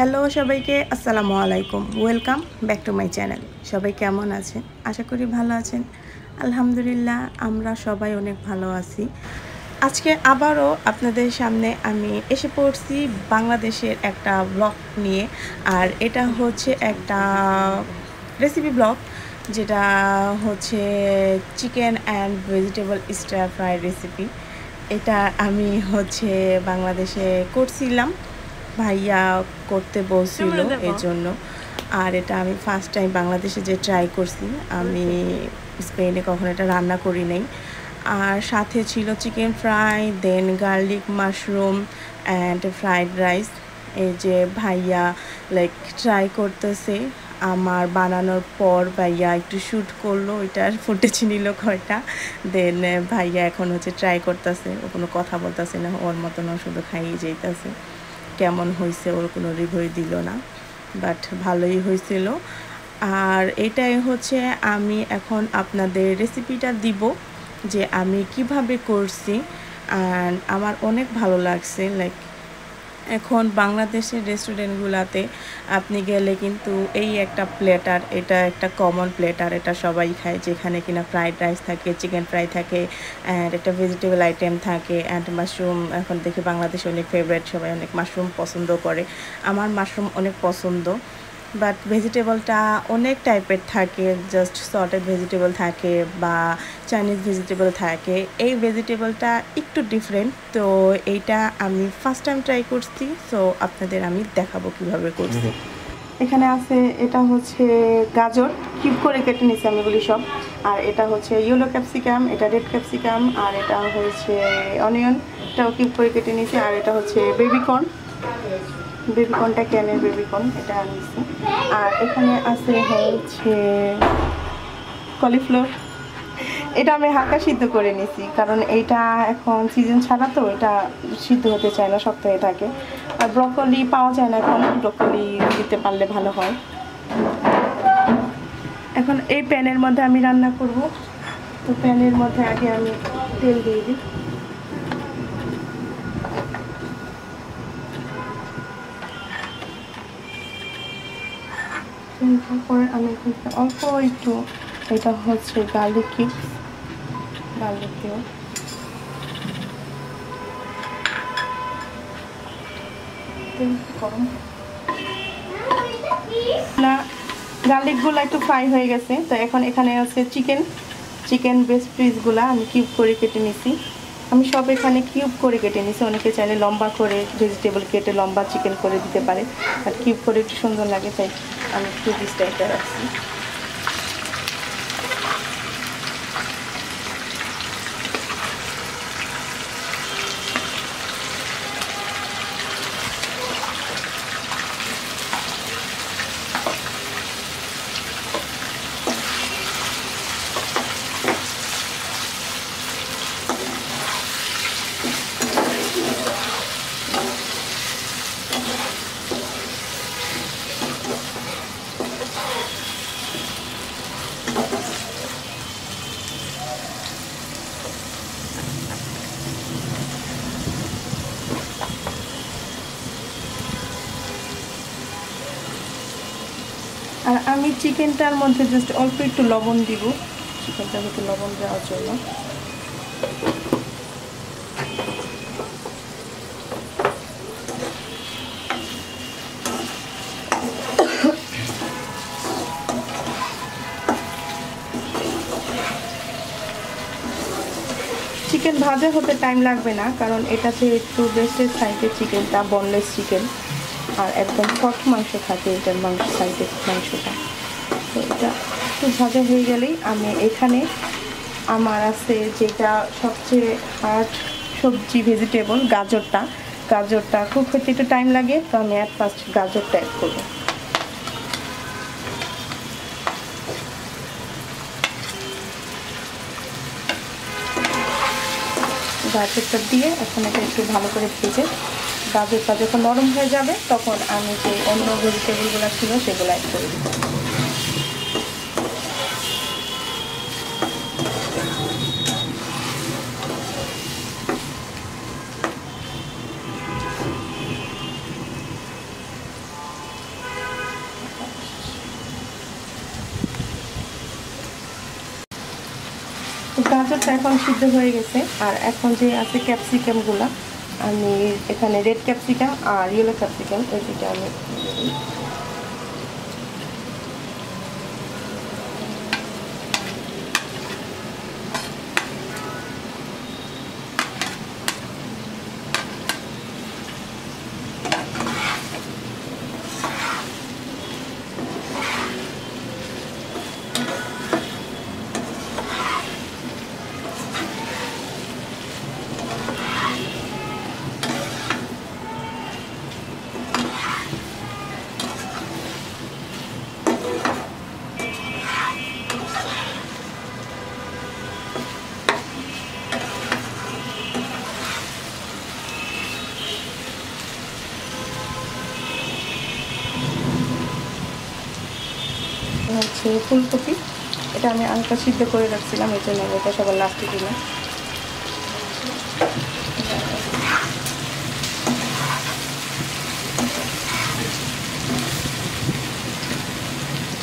Hello সবাইকে আসসালামু আলাইকুম welcome back to my channel. সবাই কেমন আছেন? আশা করি ভালো আছেন। আলহামদুলিল্লাহ আমরা সবাই অনেক ভালো আছি। আজকে আবারও আপনাদের সামনে আমি এসে পড়ছি বাংলাদেশের একটা ব্লগ নিয়ে। আর এটা হচ্ছে একটা রেসিপি ব্লগ, যেটা হচ্ছে chicken and vegetable star fry recipe. এটা আমি হচ্ছে বাংলাদেশে করছিলাম, ভাইয়া করতে বলছিল এই জন্য। আর এটা আমি ফার্স্ট টাইম বাংলাদেশে যে ট্রাই করছি, আমি স্পেনে কখনো এটা রান্না করি নাই। আর সাথে ছিল chicken fry, then garlic mushroom and fried rice. এই যে ভাইয়া লাইক ট্রাই করতেছে, আমার বানানোর পর ভাইয়া একটু শ্যুট করলো, ওইটার ফুটেজ নিল কয়টা। দেন ভাইয়া এখন হচ্ছে ট্রাই করতেছে, ও কোনো কথা বলতেছে না, ওর মতন ও শুধু খাইয়ে যেতেছে। কেমন হয়েছে ওর কোনো রিভিউ দিল না, বাট ভালোই হয়েছিল। আর এটাই হচ্ছে আমি এখন আপনাদের রেসিপিটা দিব যে আমি কিভাবে করছি। অ্যান্ড আমার অনেক ভালো লাগছে। লাইক এখন বাংলাদেশের রেস্টুরেন্টগুলোতে আপনি গেলে কিন্তু এই একটা প্লেটার, এটা একটা কমন প্লেটার, এটা সবাই খায়, যেখানে কিনা ফ্রাইড রাইস থাকে, চিকেন ফ্রাই থাকে, অ্যান্ড একটা ভেজিটেবল আইটেম থাকে, অ্যান্ড মাশরুম। এখন দেখি বাংলাদেশে অনেক ফেভারিট, সবাই অনেক মাশরুম পছন্দ করে। আমার মাশরুম অনেক পছন্দ, বাট ভেজিটেবলটা অনেক টাইপের থাকে, জাস্ট সর্টেড ভেজিটেবল থাকে বা চাইনিজ ভেজিটেবল থাকে। এই ভেজিটেবলটা একটু ডিফারেন্ট, তো এইটা আমি ফার্স্ট টাইম ট্রাই করছি, সো আপনাদের আমি দেখাবো কিভাবে করছি। এখানে আছে, এটা হচ্ছে গাজর কিউব করে কেটে নিয়েছি আমি এগুলি সব। আর এটা হচ্ছে ইয়েলো ক্যাপসিকাম, এটা রেড ক্যাপসিকাম, আর এটা হচ্ছে অনিয়ন, এটাও কিউব করে কেটে নিয়েছি। আর এটা হচ্ছে বেবিকর্ন, বেবিকর্নটা ক্যানের বেবিকর্ন, এটা আনিছি। আর এখানে আছে হচ্ছে কলিফ্লাওয়ার, এটা আমি হালকা সিদ্ধ করে নিছি, কারণ এইটা এখন সিজন ছাড়া তো এটা সিদ্ধ হতে চায় না, শক্ত হয়ে থাকে। আর ব্রকলি পাওয়া যায় না এখন, ব্রকলি দিতে পারলে ভালো হয়। এখন এই প্যানের মধ্যে আমি রান্না করব, তো প্যানের মধ্যে আগে আমি তেল দিয়ে দিই। তারপরে আমি অল্প একটু, এটা হচ্ছে গার্লিক কিউব, গার্লিক দিও। গরম না, গার্লিকগুলো একটু ফ্রাই হয়ে গেছে, তো এখন এখানে আছে চিকেন ব্রেস্ট পিসগুলো আমি কিউব করে কেটে নিছি। আমি সব এখানে কিউব করে কেটে নিছি। অনেকে চাইলে লম্বা করে ভেজিটেবল কেটে লম্বা চিকেন করে দিতে পারে, আর কিউব করে একটু সুন্দর লাগে, তাই আমি কিউব স্টাইলটা রাখছি। আর আমি চিকেনটার মধ্যে জাস্ট অল্প একটু লবণ দিব, চিকেনটার একটু লবণ দেওয়ার জন্য। চিকেন ভাজা হতে টাইম লাগবে না, কারণ এটাতে একটু ব্রেস্টের সাইডে চিকেনটা বোনলেস চিকেন, আর একদম সফট মাংস থাকে এটার মাংস সাইডের মাংসটা। তো এটা একটু ভাজা হয়ে গেলেই আমি এখানে আমার আছে যেটা সবচেয়ে হার্ড সবজি ভেজিটেবল, গাজরটা খুব হতে একটু টাইম লাগে, তো আমি ফার্স্ট গাজরটা অ্যাড করবো। গাজরটা দিয়ে এখন এটা একটু ভালো করে ভেজে, গাজরটা যখন নরম হয়ে যাবে তখন আমি যে অন্য ভেজিটেবলগুলো ছিল সেগুলো অ্যাড করে দিব। গাজরটা এখন সিদ্ধ হয়ে গেছে। আর এখন যে আছে ক্যাপসিকামগুলো, আমি এখানে রেড ক্যাপসিকাম আর ইয়েলো ক্যাপসিকাম এই দুটো আমি হচ্ছে ফুলকপি, এটা আমি হালকা সিদ্ধ করে রাখছিলাম, এই জন্য এটা সবার লাস্টে দিলাম।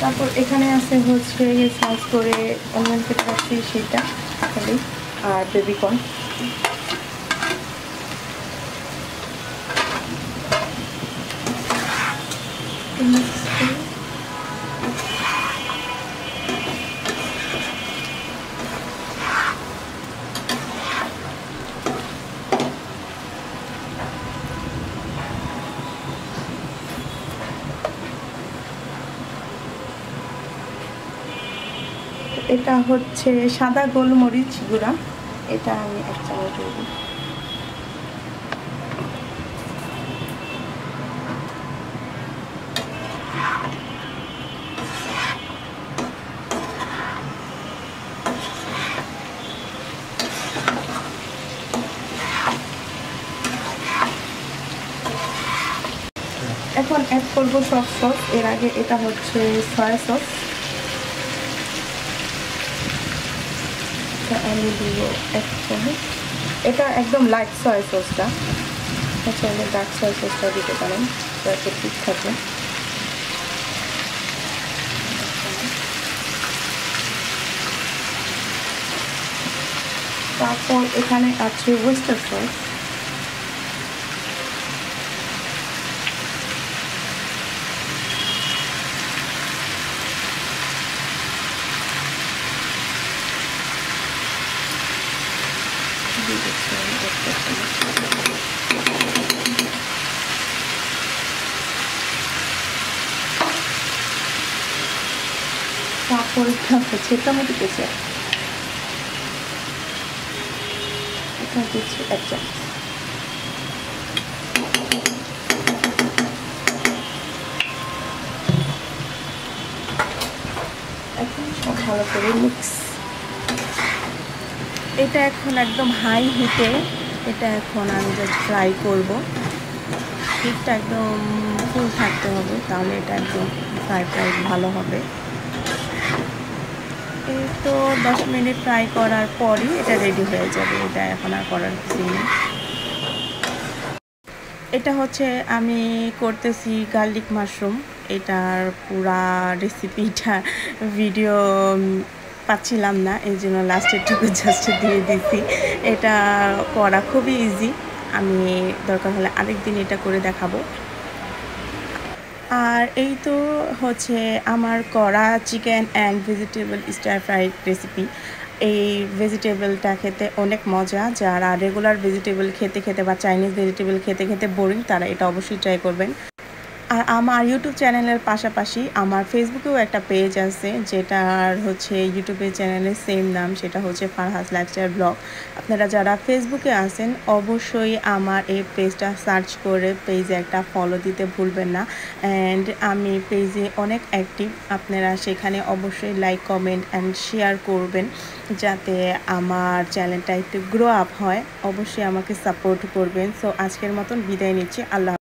তারপর এখানে আছে হচ্ছে সাইজ করে অনিয়ন কেটে রাখছি সেটা খালি, আর বেবিকর্ন। এটা হচ্ছে সাদা গোলমরিচ গুঁড়া, এটা আমি 1 চামচ দেব। এখন অ্যাড করব সব সস। এর আগে এটা হচ্ছে সয়া সস, আমি দিব 1 চামচ। এটা একদম লাইট সয়া সসটা, চাইলে ডার্ক সয়া সসটা দিতে পারেন, যাতে ঠিক থাকে। তারপর এখানে আছে ওয়েস্টার সস, তারপর এটা হচ্ছে টমেটো কেচাপ, এটা দিচ্ছি 1 চামচ। এখন সব ভালো করে মিক্স। এটা এখন একদম হাই হিটে, এটা এখন আমি জাস্ট ফ্রাই করব। হিটটা একদম ফুল থাকতে হবে, তাহলে এটা একদম ফ্রাই ভালো হবে। এই তো 10 মিনিট ফ্রাই করার পরই এটা রেডি হয়ে যাবে, এটা এখন আর করার কিছু নেই। এটা হচ্ছে আমি করতেছি গার্লিক মাশরুম, এটার পুরা রেসিপিটা ভিডিও পাচ্ছিলাম না, এই জন্য লাস্টেরটুকু জাস্ট দিয়ে দিছি। এটা করা খুবই ইজি, আমি দরকার হলে আরেকদিন এটা করে দেখাবো। আর এই তো হচ্ছে আমার করা chicken and vegetable star fried recipe. এই ভেজিটেবলটা খেতে অনেক মজা, যারা রেগুলার ভেজিটেবল খেতে খেতে বা চাইনিজ ভেজিটেবল খেতে খেতে বোরিং, তারা এটা অবশ্যই ট্রাই করবেন। আর আমার ইউটিউব চ্যানেলের পাশাপাশি আমার ফেসবুকেও একটা পেজ আছে, যেটার হচ্ছে ইউটিউবের চ্যানেলের সেম নাম, সেটা হচ্ছে ফারহাস লাইফস্টাইল ব্লগ। আপনারা যারা ফেসবুকে আছেন অবশ্যই আমার এই পেজটা সার্চ করে পেজে একটা ফলো দিতে ভুলবেন না। অ্যান্ড আমি পেজে অনেক অ্যাক্টিভ, আপনারা সেখানে অবশ্যই লাইক, কমেন্ট অ্যান্ড শেয়ার করবেন, যাতে আমার চ্যানেলটা একটু গ্রো আপ হয়। অবশ্যই আমাকে সাপোর্ট করবেন। সো আজকের মতন বিদায় নিচ্ছি, আল্লাহ।